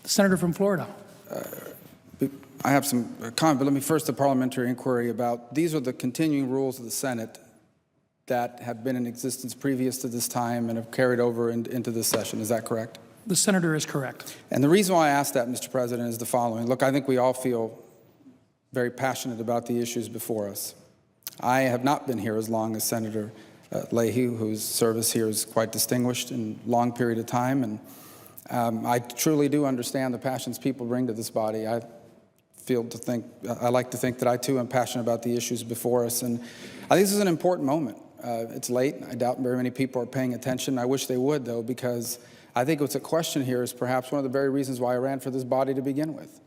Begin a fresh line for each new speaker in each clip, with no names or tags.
Senator from Florida.
I have some comment, but let me first the parliamentary inquiry about these are the continuing rules of the Senate that have been in existence previous to this time and have carried over into this session. Is that correct?
The senator is correct.
And the reason why I asked that, Mr. President, is the following. Look, I think we all feel very passionate about the issues before us. I have not been here as long as Senator Leahy, whose service here is quite distinguished in a long period of time, and I truly do understand the passions people bring to this body. I like to think that I too am passionate about the issues before us, and I think this is an important moment. It's late. I doubt very many people are paying attention. I wish they would, though, because I think what's at question here is perhaps one of the very reasons why I ran for this body to begin with.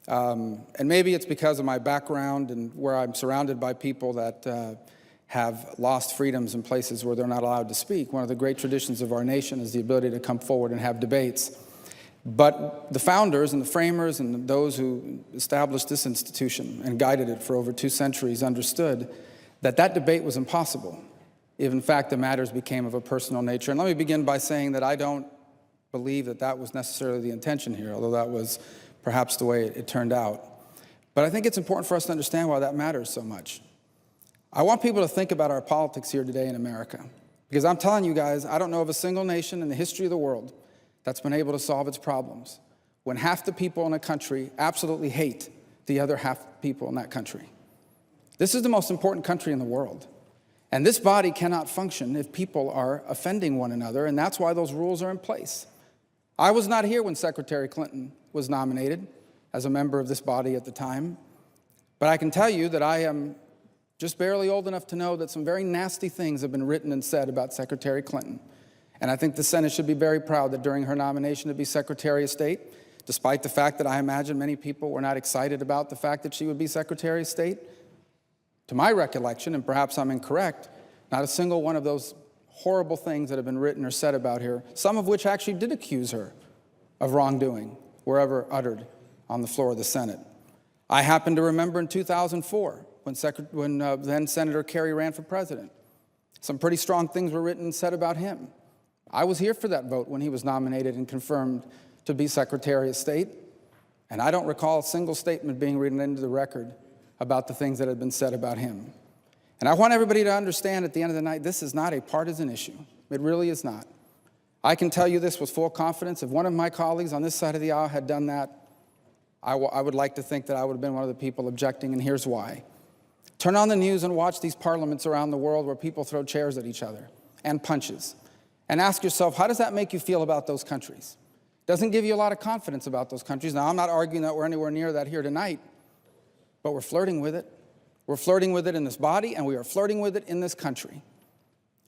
And maybe it's because of my background and where I'm surrounded by people that have lost freedoms in places where they're not allowed to speak. One of the great traditions of our nation is the ability to come forward and have debates. But the founders and the framers and those who established this institution and guided it for over 2 centuries understood that that debate was impossible if, in fact, the matters became of a personal nature. And let me begin by saying that I don't believe that that was necessarily the intention here, although that was perhaps the way it turned out. But I think it's important for us to understand why that matters so much. I want people to think about our politics here today in America, because I'm telling you guys, I don't know of a single nation in the history of the world that's been able to solve its problems when half the people in a country absolutely hate the other half people in that country. This is the most important country in the world. And this body cannot function if people are offending one another, and that's why those rules are in place. I was not here when Secretary Clinton was nominated as a member of this body at the time, but I can tell you that I am just barely old enough to know that some very nasty things have been written and said about Secretary Clinton. And I think the Senate should be very proud that during her nomination to be Secretary of State, despite the fact that I imagine many people were not excited about the fact that she would be Secretary of State, to my recollection, and perhaps I'm incorrect, not a single one of those horrible things that have been written or said about her, some of which actually did accuse her of wrongdoing, were ever uttered on the floor of the Senate. I happen to remember in 2004, when then Senator Kerry ran for president, some pretty strong things were written and said about him. I was here for that vote when he was nominated and confirmed to be Secretary of State, and I don't recall a single statement being written into the record about the things that had been said about him. And I want everybody to understand at the end of the night, this is not a partisan issue. It really is not. I can tell you this with full confidence. If one of my colleagues on this side of the aisle had done that, I would like to think that I would have been one of the people objecting, and here's why. Turn on the news and watch these parliaments around the world where people throw chairs at each other and punches. And ask yourself, how does that make you feel about those countries? Doesn't give you a lot of confidence about those countries. Now, I'm not arguing that we're anywhere near that here tonight, but we're flirting with it. We're flirting with it in this body, and we are flirting with it in this country.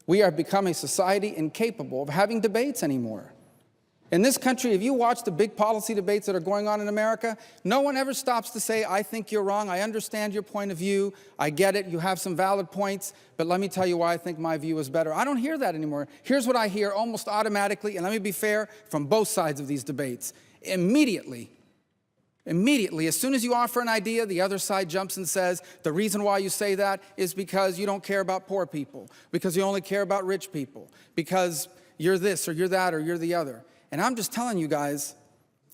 We have become a society incapable of having debates anymore. In this country, if you watch the big policy debates that are going on in America, no one ever stops to say, I think you're wrong, I understand your point of view, I get it, you have some valid points, but let me tell you why I think my view is better. I don't hear that anymore. Here's what I hear almost automatically, and let me be fair, from both sides of these debates. Immediately, as soon as you offer an idea, the other side jumps and says, the reason why you say that is because you don't care about poor people, because you only care about rich people, because you're this or you're that or you're the other. And I'm just telling you guys,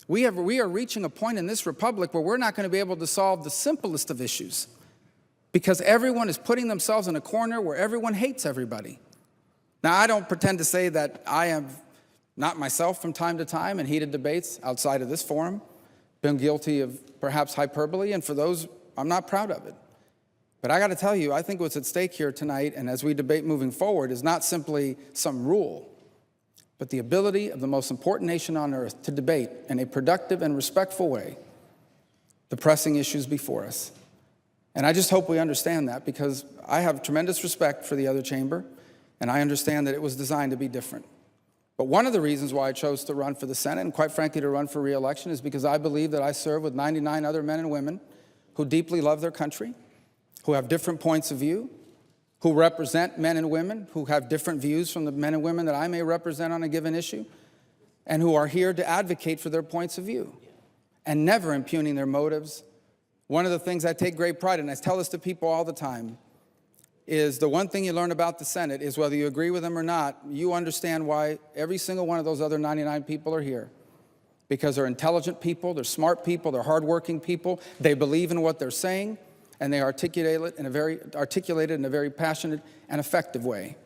we are reaching a point in this republic where we're not going to be able to solve the simplest of issues because everyone is putting themselves in a corner where everyone hates everybody. Now, I don't pretend to say that I am not myself from time to time in heated debates outside of this forum, been guilty of perhaps hyperbole, and for those, I'm not proud of it. But I got to tell you, I think what's at stake here tonight and as we debate moving forward is not simply some rule, but the ability of the most important nation on earth to debate in a productive and respectful way the pressing issues before us. And I just hope we understand that because I have tremendous respect for the other chamber, and I understand that it was designed to be different. But one of the reasons why I chose to run for the Senate, and quite frankly to run for re-election, is because I believe that I serve with 99 other men and women who deeply love their country, who have different points of view, who represent men and women who have different views from the men and women that I may represent on a given issue, and who are here to advocate for their points of view, and never impugning their motives. One of the things I take great pride in, and I tell this to people all the time, is the one thing you learn about the Senate is whether you agree with them or not, you understand why every single one of those other 99 people are here. because they're intelligent people, they're smart people, they're hardworking people, they believe in what they're saying, and they articulate it in a very passionate and effective way.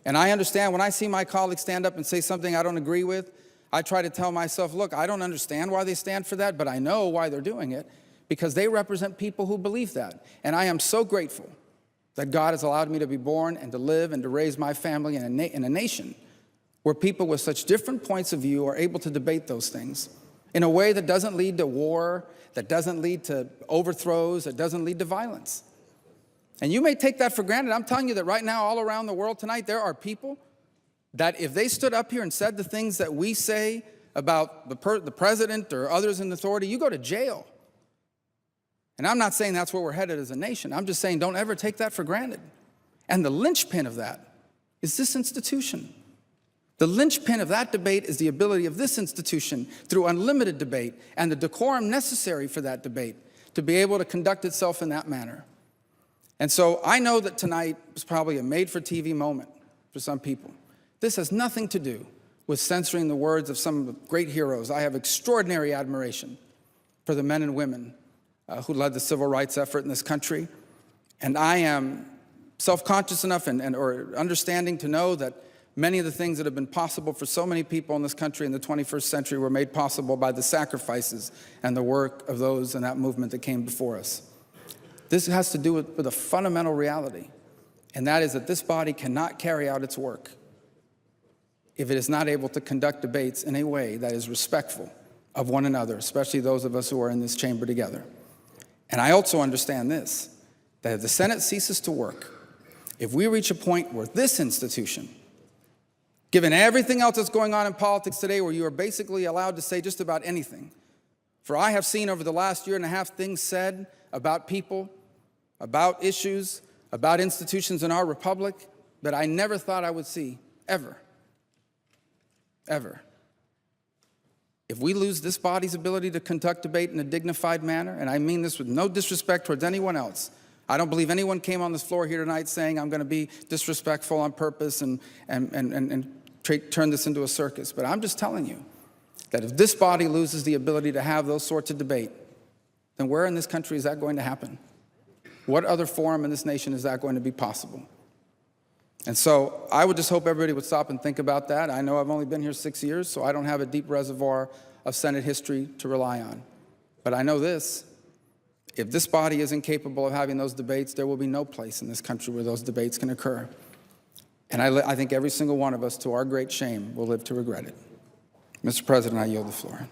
And I understand when I see my colleagues stand up and say something I don't agree with, I try to tell myself, look, I don't understand why they stand for that, but I know why they're doing it, because they represent people who believe that. And I am so grateful that God has allowed me to be born and to live and to raise my family in a nation where people with such different points of view are able to debate those things in a way that doesn't lead to war, that doesn't lead to overthrows, that doesn't lead to violence. And you may take that for granted. I'm telling you that right now, all around the world tonight, there are people that if they stood up here and said the things that we say about the president or others in authority, you go to jail. And I'm not saying that's where we're headed as a nation. I'm just saying don't ever take that for granted. And the linchpin of that is this institution. The linchpin of that debate is the ability of this institution, through unlimited debate and the decorum necessary for that debate, to be able to conduct itself in that manner. And so I know that tonight was probably a made-for-TV moment for some people. This has nothing to do with censoring the words of some of the great heroes. I have extraordinary admiration for the men and women who led the civil rights effort in this country. And I am self-conscious enough or understanding to know that many of the things that have been possible for so many people in this country in the 21st century were made possible by the sacrifices and the work of those in that movement that came before us. This has to do with a fundamental reality, and that is that this body cannot carry out its work if it is not able to conduct debates in a way that is respectful of one another, especially those of us who are in this chamber together. And I also understand this, that if the Senate ceases to work, if we reach a point where this institution, given everything else that's going on in politics today, where you are basically allowed to say just about anything, for I have seen over the last year and a half things said about people, about issues, about institutions in our republic that I never thought I would see, ever. Ever. If we lose this body's ability to conduct debate in a dignified manner, and I mean this with no disrespect towards anyone else, I don't believe anyone came on this floor here tonight saying I'm going to be disrespectful on purpose and turn this into a circus. But I'm just telling you that if this body loses the ability to have those sorts of debate, then where in this country is that going to happen? What other forum in this nation is that going to be possible? And so I would just hope everybody would stop and think about that. I know I've only been here 6 years, so I don't have a deep reservoir of Senate history to rely on. But I know this: if this body isn't capable of having those debates, there will be no place in this country where those debates can occur. And I think every single one of us, to our great shame, will live to regret it. Mr. President, I yield the floor.